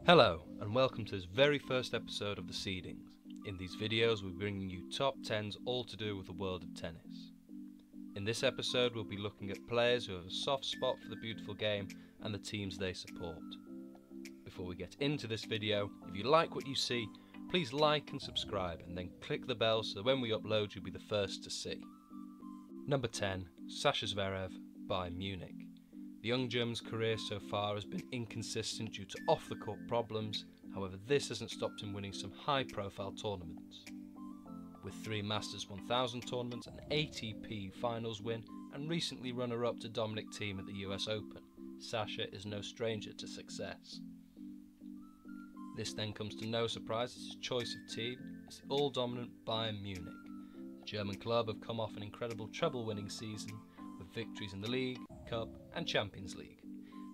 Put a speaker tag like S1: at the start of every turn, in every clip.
S1: Hello and welcome to this very first episode of the Seedings. In these videos we're bringing you top 10s all to do with the world of tennis. In this episode we'll be looking at players who have a soft spot for the beautiful game and the teams they support. Before we get into this video, if you like what you see, please like and subscribe and then click the bell so that when we upload you'll be the first to see. Number 10. Sasha Zverev by Munich. The young German's career so far has been inconsistent due to off-the-court problems, however this hasn't stopped him winning some high-profile tournaments. With 3 Masters 1000 tournaments, an ATP finals win and recently runner-up to Dominic Thiem at the US Open, Sasha is no stranger to success. This then comes to no surprise as his choice of team is the all-dominant Bayern Munich. The German club have come off an incredible treble-winning season with victories in the League, Cup and Champions League.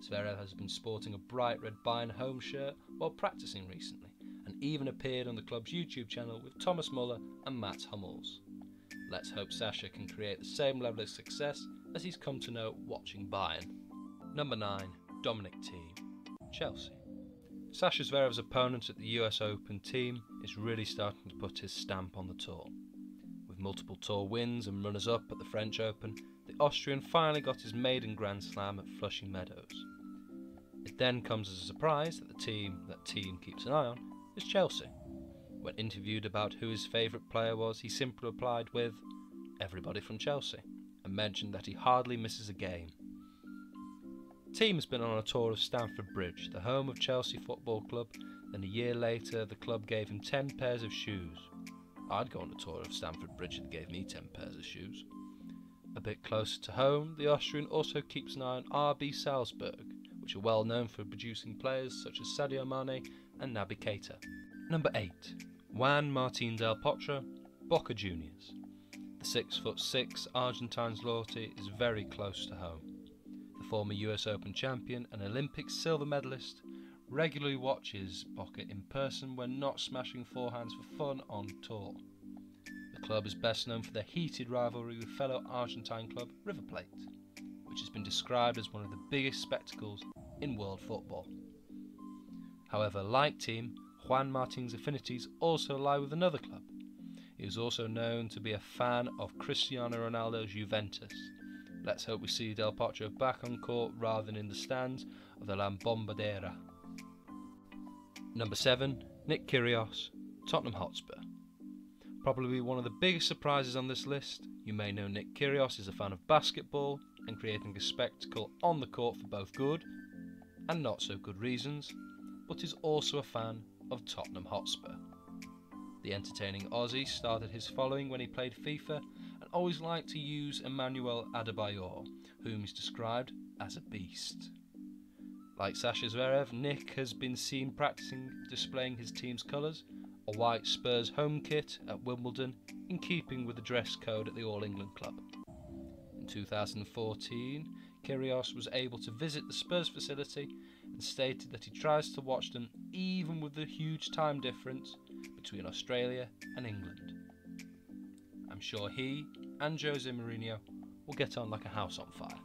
S1: Zverev has been sporting a bright red Bayern home shirt while practicing recently and even appeared on the club's YouTube channel with Thomas Muller and Mats Hummels. Let's hope Sasha can create the same level of success as he's come to know watching Bayern. Number 9. Dominic Thiem, Chelsea. Sasha Zverev's opponent at the US Open team is really starting to put his stamp on the tour. With multiple tour wins and runners-up at the French Open, the Austrian finally got his maiden Grand Slam at Flushing Meadows. It then comes as a surprise that the team that Thiem keeps an eye on is Chelsea. When interviewed about who his favourite player was, he simply replied with, "Everybody from Chelsea," and mentioned that he hardly misses a game. Thiem has been on a tour of Stamford Bridge, the home of Chelsea Football Club, then a year later the club gave him 10 pairs of shoes. I'd go on a tour of Stamford Bridge if they gave me 10 pairs of shoes. A bit closer to home, the Austrian also keeps an eye on RB Salzburg, which are well known for producing players such as Sadio Mane and Naby Keita. Number 8. Juan Martín del Potro, Boca Juniors. The 6'6" Argentine's loyalty is very close to home. The former US Open champion and Olympic silver medalist regularly watches Boca in person when not smashing forehands for fun on tour. The club is best known for their heated rivalry with fellow Argentine club River Plate, which has been described as one of the biggest spectacles in world football. However, like Thiem, Juan Martín's affinities also lie with another club. He is also known to be a fan of Cristiano Ronaldo's Juventus. Let's hope we see Del Potro back on court rather than in the stands of the La Bombonera. Number 7. Nick Kyrgios, Tottenham Hotspur. Probably one of the biggest surprises on this list. You may know Nick Kyrgios is a fan of basketball and creating a spectacle on the court for both good and not so good reasons, but is also a fan of Tottenham Hotspur. The entertaining Aussie started his following when he played FIFA and always liked to use Emmanuel Adebayor, whom is described as a beast. Like Sasha Zverev, Nick has been seen practicing displaying his team's colours, a white Spurs home kit at Wimbledon, in keeping with the dress code at the All England club. In 2014, Kyrgios was able to visit the Spurs facility and stated that he tries to watch them even with the huge time difference between Australia and England. I'm sure he and Jose Mourinho will get on like a house on fire.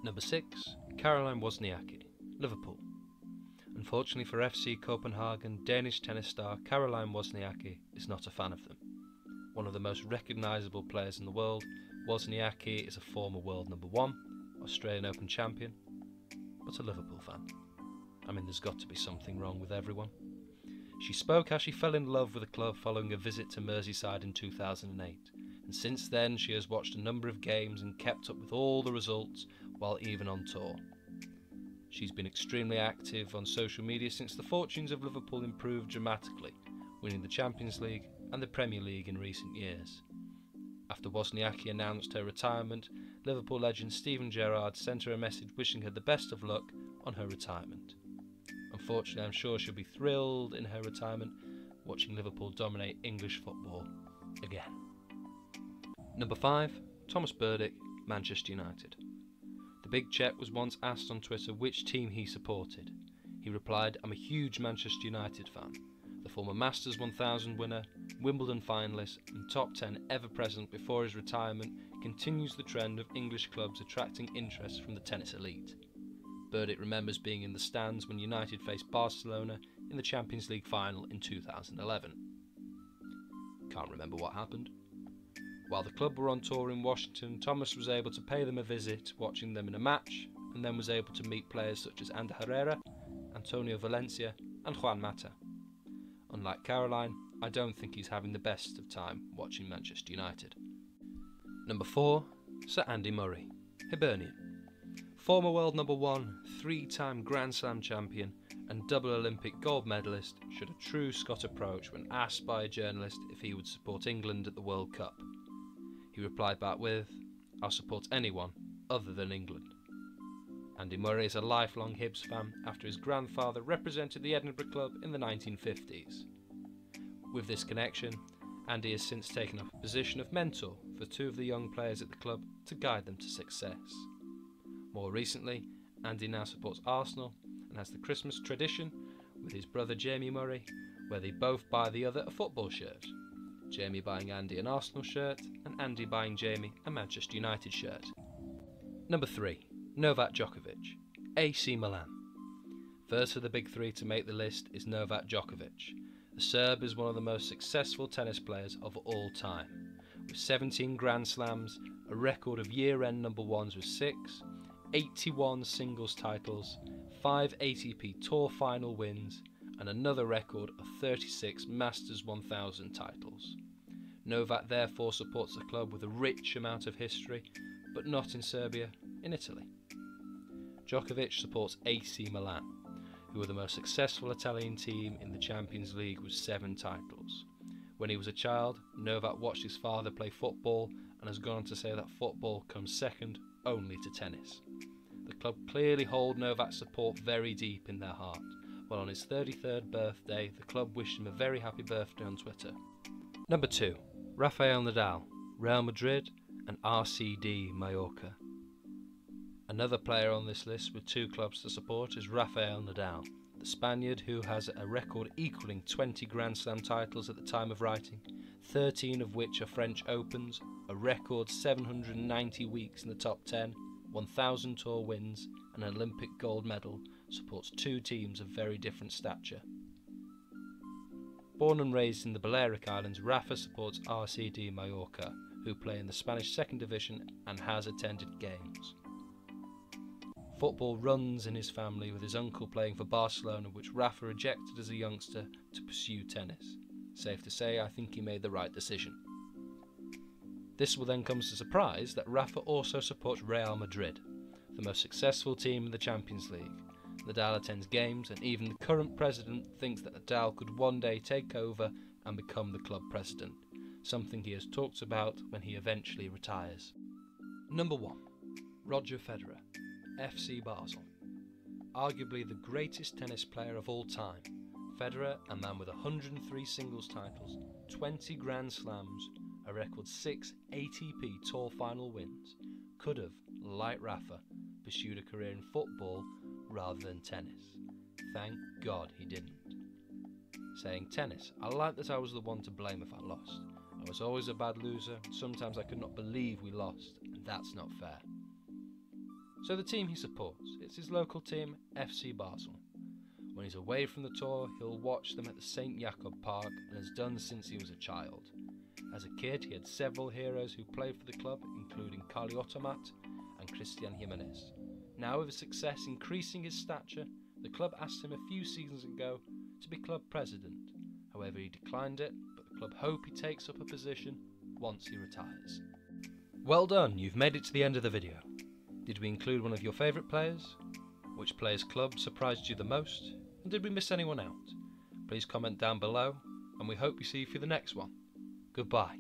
S1: Number 6. Caroline Wozniacki, Liverpool. Unfortunately for FC Copenhagen, Danish tennis star Caroline Wozniacki is not a fan of them. One of the most recognisable players in the world, Wozniacki is a former world number 1, Australian Open champion, but a Liverpool fan. I mean, there's got to be something wrong with everyone. She spoke how she fell in love with the club following a visit to Merseyside in 2008, and since then she has watched a number of games and kept up with all the results while even on tour. She's been extremely active on social media since the fortunes of Liverpool improved dramatically, winning the Champions League and the Premier League in recent years. After Wozniacki announced her retirement, Liverpool legend Steven Gerrard sent her a message wishing her the best of luck on her retirement. Unfortunately, I'm sure she'll be thrilled in her retirement watching Liverpool dominate English football again. Number 5. Thomas Burdick, Manchester United. The Big Czech was once asked on Twitter which team he supported. He replied, "I'm a huge Manchester United fan. The former Masters 1000 winner, Wimbledon finalist and top 10 ever present before his retirement continues the trend of English clubs attracting interest from the tennis elite." Burdick remembers being in the stands when United faced Barcelona in the Champions League final in 2011. Can't remember what happened. While the club were on tour in Washington, Thomas was able to pay them a visit, watching them in a match, and then was able to meet players such as Ander Herrera, Antonio Valencia and Juan Mata. Unlike Caroline, I don't think he's having the best of time watching Manchester United. Number 4, Sir Andy Murray, Hibernian. Former world number 1, 3-time Grand Slam champion and double Olympic gold medalist, should a true Scot approach when asked by a journalist if he would support England at the World Cup. He replied back with, "I'll support anyone other than England." Andy Murray is a lifelong Hibs fan after his grandfather represented the Edinburgh club in the 1950s. With this connection, Andy has since taken up a position of mentor for 2 of the young players at the club to guide them to success. More recently, Andy now supports Arsenal and has the Christmas tradition with his brother Jamie Murray, where they both buy the other a football shirt. Jamie buying Andy an Arsenal shirt and Andy buying Jamie a Manchester United shirt. Number 3, Novak Djokovic, AC Milan. First of the big 3 to make the list is Novak Djokovic. The Serb is one of the most successful tennis players of all time, with 17 Grand Slams, a record of year-end number 1s with 6, 81 singles titles, 5 ATP Tour final wins, and another record of 36 Masters 1000 titles. Novak therefore supports a club with a rich amount of history, but not in Serbia, in Italy. Djokovic supports AC Milan, who were the most successful Italian team in the Champions League with 7 titles. When he was a child, Novak watched his father play football and has gone on to say that football comes second only to tennis. The club clearly hold Novak's support very deep in their heart, while on his 33rd birthday the club wished him a very happy birthday on Twitter. Number 2, Rafael Nadal, Real Madrid and RCD Mallorca. Another player on this list with 2 clubs to support is Rafael Nadal, the Spaniard who has a record equalling 20 Grand Slam titles at the time of writing, 13 of which are French Opens, a record 790 weeks in the top 10, 1,000 tour wins and an Olympic gold medal, supports 2 teams of very different stature. Born and raised in the Balearic Islands, Rafa supports RCD Mallorca, who play in the Spanish 2nd Division and has attended games. Football runs in his family, with his uncle playing for Barcelona, which Rafa rejected as a youngster to pursue tennis. Safe to say, I think he made the right decision. This will then come as a surprise that Rafa also supports Real Madrid, the most successful team in the Champions League. Nadal attends games, and even the current president thinks that Nadal could one day take over and become the club president, something he has talked about when he eventually retires. Number 1, Roger Federer, FC Basel. Arguably the greatest tennis player of all time, Federer, a man with 103 singles titles, 20 Grand Slams, a record 6 ATP Tour final wins, could have, like Rafa, pursued a career in football rather than tennis. Thank God he didn't. Saying tennis, I like that I was the one to blame if I lost. I was always a bad loser, sometimes I could not believe we lost, and that's not fair. So the team he supports, it's his local team, FC Basel. When he's away from the tour, he'll watch them at the St. Jakob Park and has done since he was a child. As a kid, he had several heroes who played for the club, including Carly Otomat and Christian Jimenez. Now with his success increasing his stature, the club asked him a few seasons ago to be club president. However, he declined it, but the club hope he takes up a position once he retires. Well done, you've made it to the end of the video. Did we include one of your favourite players? Which player's club surprised you the most? And did we miss anyone out? Please comment down below, and we hope we see you for the next one. Goodbye.